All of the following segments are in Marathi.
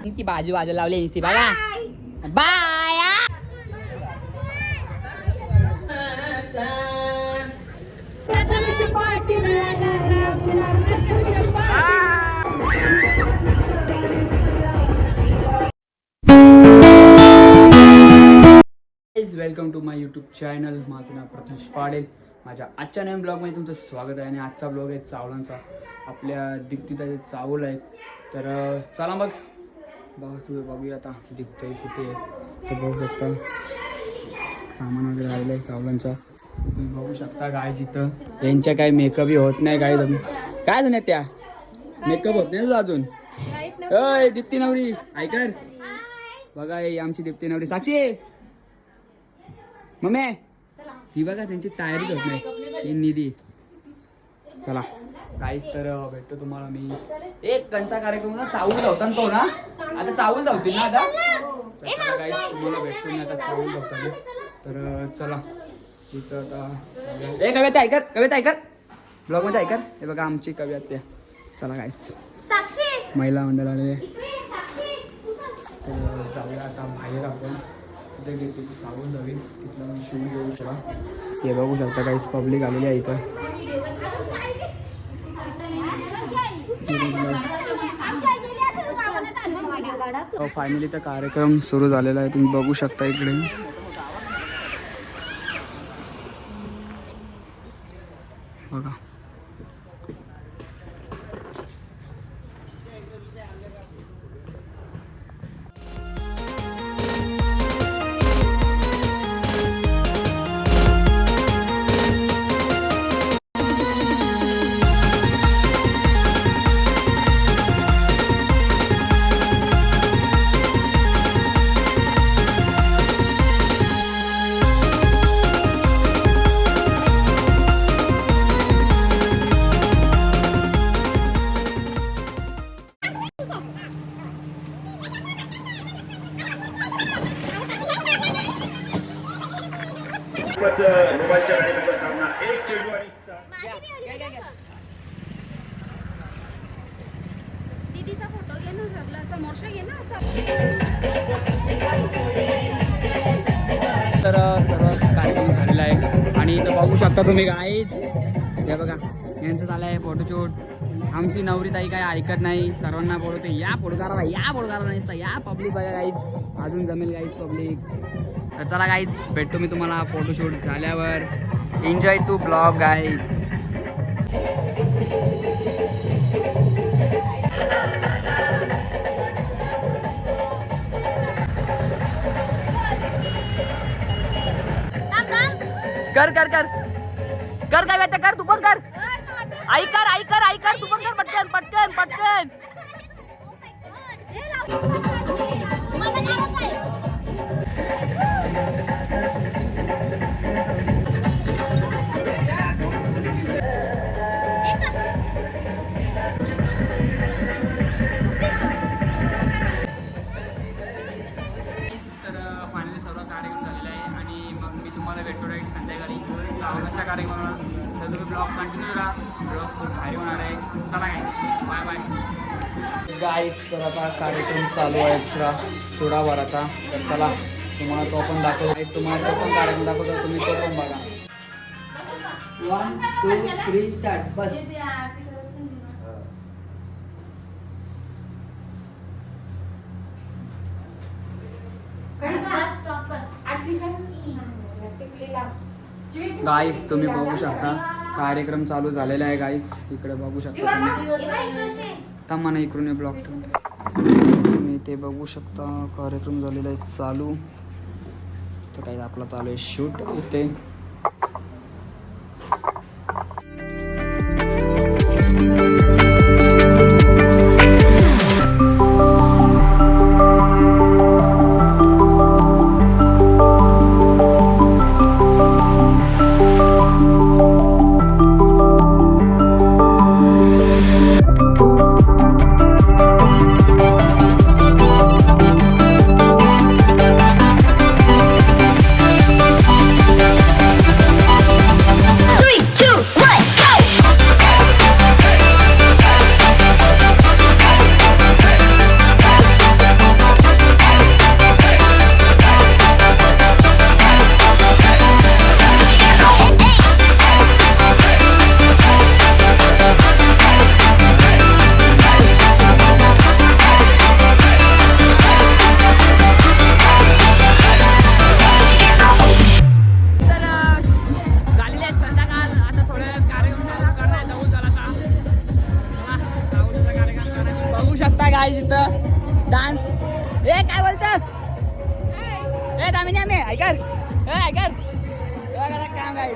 ती बाजू बाजू लावली नुसती बघा. Bye. Welcome to my YouTube channel. माझं नाव प्रथमेश पाडेल. माझ्या आजच्या नवीन ब्लॉगमध्ये तुमचं स्वागत आहे. आणि आजचा ब्लॉग आहे चावलांचा. आपल्या दीप्तीताचे चावल आहेत. तर चला मग बघूया आता दीप्ती कुठे आहे तर बघू शकता. सामान वगैरे राहिलं आहे चावलांचा. तुम्ही बघू शकता काय जिथं यांच्या काही मेकअपही होत नाही. काय झालं त्या मेकअप होत नाही तुझं अजून. अय दीप्ती नवरी ऐकर बघा आमची दीप्ती नवरी साक्षी मम्मी ही बघा त्यांची तयारीच होत नाही. ही निधी. चला काहीच तर भेटतो तुम्हाला मी. एक कंचा कार्यक्रम ना चावल धावता तो ना आता चावल धावतील ना आता. तर चला काहीच तुम्हाला भेटतो नाही आता चावल धावता. तर चला तिथं आता कविता ऐकर ब्लॉग मध्ये ऐकर. हे बघा आमची कविता. चला काहीच महिला मंडळ आले. तर जाऊया आता बाहेर आपण. तिथे सावून जावी तिथलं शूज घेऊ थोडा. हे बघू शकता काहीच पब्लिक आलेली आहे इथं. फायनली तर कार्यक्रम सुरू झालेला आहे. तुम्ही बघू शकता इकडे. बघा सामना एक चेंडू आणि दीदीचा फोटो घे ना सगळा समोरचा घे ना. तर सर्व कार्यक्रम झालेला आहे. आणि इथं बघू शकता तुम्ही गाईच. हे बघा यांचं झालं आहे फोटोशूट. आमची नवरी ताई काय ऐकत नाही. सर्वांना बोलवते या फोटो काढा नाही या पब्लिक बघा गाईच. अजून जमेल गाईच पब्लिक. तर चला गाईच भेटतो मी तुम्हाला फोटोशूट झाल्यावर. Enjoy to blog guys. कर कर कर कर काय व्यक्त कर. तू पण कर. ऐकर तू पण कर. पटकन संध्याकाळी चावलांच्या कार्यक्रमाला. तर तुम्ही ब्लॉग कंटिन्यू करा. ब्लॉग खूप भारी होणार आहे. चला बाय बाय गाईस. तर आता कार्यक्रम चालू आहे थोडा वराचा. तर चला तुम्हाला तो पण दाखवतो. तुम्हाला तो पण कार्यक्रम दाखवतो. तुम्ही तो पण बघा. 1 2 3 स्टार्ट. बस गाईस तुम्ही बघू शकता कार्यक्रम चालू झालेला आहे. गाईस इकडे बघू शकता तुम्ही. थांबा ना इकडून ब्लॉक ठेवतो. तुम्ही ते बघू शकता कार्यक्रम झालेला आहे चालू. तर काही आपला चालू आहे शूट इथे. काय इथं डान्स. ए काय बोलतात ए दामिनी आम्ही ऐकर ए ऐकर काम काय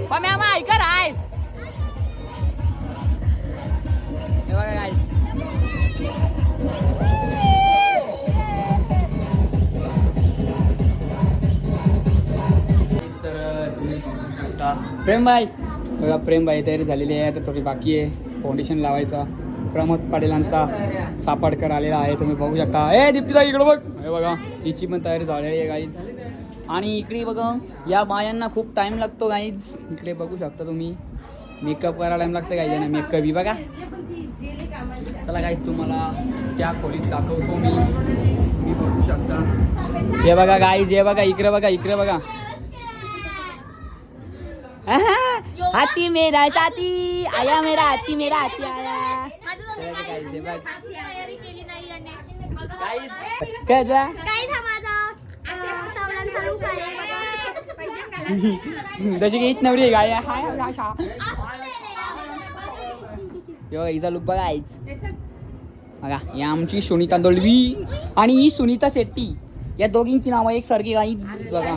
पण आम्हा ऐकर आहे हे बघा काय तर तुम्ही आता प्रेमभाई बघा प्रेमभाई तयारी झालेली आहे तर थोडी बाकी आहे फाउंडेशन लावायचा. प्रमोद पाटीलांचा सापाडकर आलेला आहे तुम्ही बघू शकता. ए दीप्तीदा इकडं बघ हे बघा हिची पण तयारी झालेली आहे गाईज. आणि इकडे बघा या बायांना खूप टाईम लागतो गाईज. इकडे बघू शकता तुम्ही मेकअप करायला टाईम लागतं गाईज ना मेकअप ही बघा. चला गाईज तुम्हाला त्या खोलीत दाखवतो मी बघू शकता. हे बघा गाईज हे बघा इकडे बघा हाथी मेरा साथी आया मेरा हाथी आया. काय जशी की हीच नवरी गाय हिचा लुक बघा आईच बघा. ही आमची सुनीता दळवी आणि ही सुनीता शेट्टी या दोघींची नावं एक सारखी गाई बघा.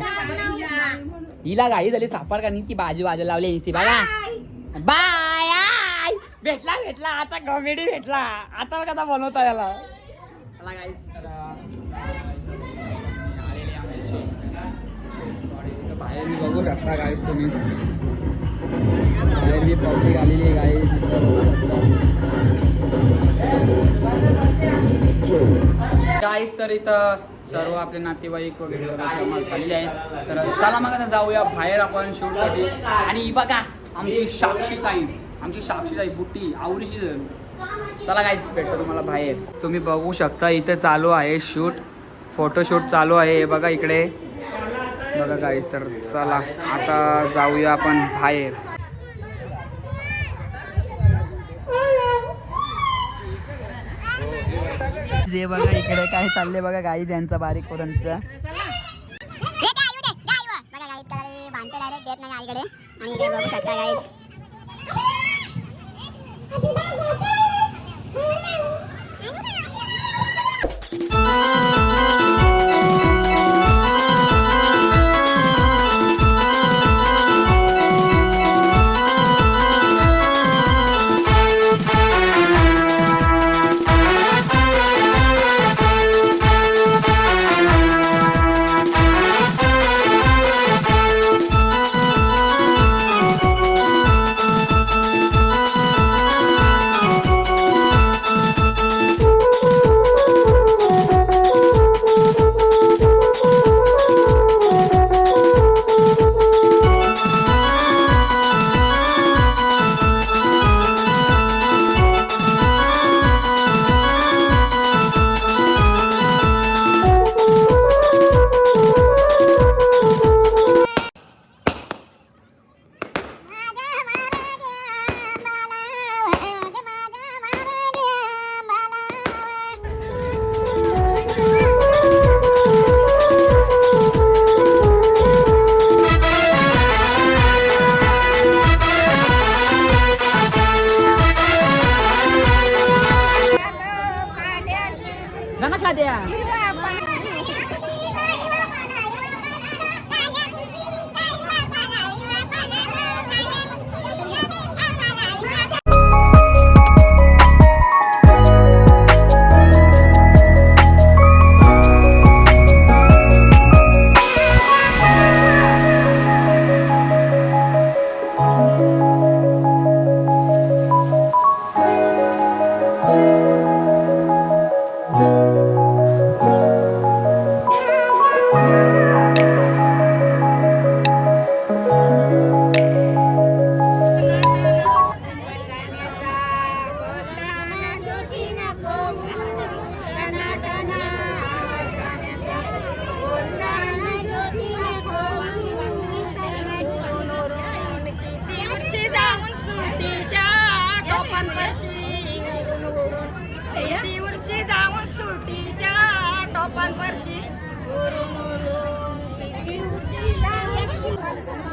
हिला गाडी झाली सापार का ती बाजू लावली नुसती बघा. बाय भेटला आता कॉमेडी भेटला आता कसा बनवता याला. बाहेर मी बघू शकता गाईस तुम्ही बाहेर मी पब्लिक आलेली गाईस. गाईस तर इथं सर्व आपले नातेवाईक वगैरे सर्व जमा झालेले आहेत. तर चला मग आता जाऊया बाहेर आपण शूटसाठी. आणि बघा आमची साक्षीताई बुट्टी आवडीची. चला काहीच भेटतो तुम्हाला बाहेर. तुम्ही बघू शकता इथे चालू आहे शूट फोटोशूट चालू आहे. हे बघा इकडे बघा काहीच. तर चला आता जाऊया आपण बाहेर. जे बघा इकडे काय चालले बघा गाई त्यांचा बारीक पोरांचा.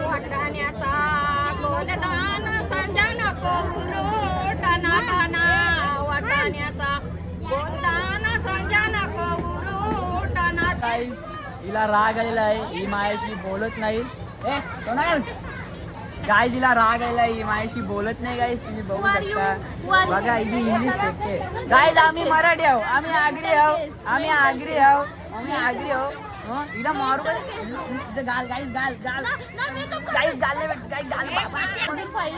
वाटाण्याचा गोलदान संजन करून टाना टाना वाटाण्याचा गाईज हिला राग आलेला आहे, ही माझ्याशी बोलत नाही. गाईज हिला राग आलेला आहे, ही माझ्याशी बोलत नाही. गाईज तुम्ही बघू शकता. बघा हिची इंग्लिश शिकते. गाईज आम्ही मराठी आहो, आम्ही आगरी आहो, आम्ही आगरी आहो, आम्ही आगरी आहो. हिला मारू गाल गाल गाईज गाल गाल गाईज गाल गाईज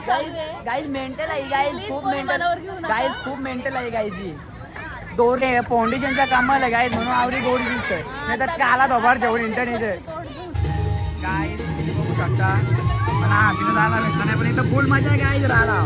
गाल गाईज मेंटल आहे. गाईज खूप मेंटल, गाईज खूप मेंटल आहे. गाईजी दोर फाउंडेशनच्या कामाला गाईज म्हणून आवडी गोडी दिसतोय, नाही तर काला दोबार जेवढ इंटरनेट आहे. गाईज बघू शकता मला तिला जायला भेटला नाही, पण इथं फुल मजा आहे. गाईज राहिला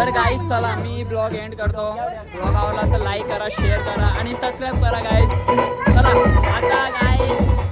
तर गाईज चला मी ब्लॉग एंड करतो. ब्लॉग आवडला असं लाईक करा, शेअर करा आणि सबस्क्राईब करा गाईज. चला आता गाईज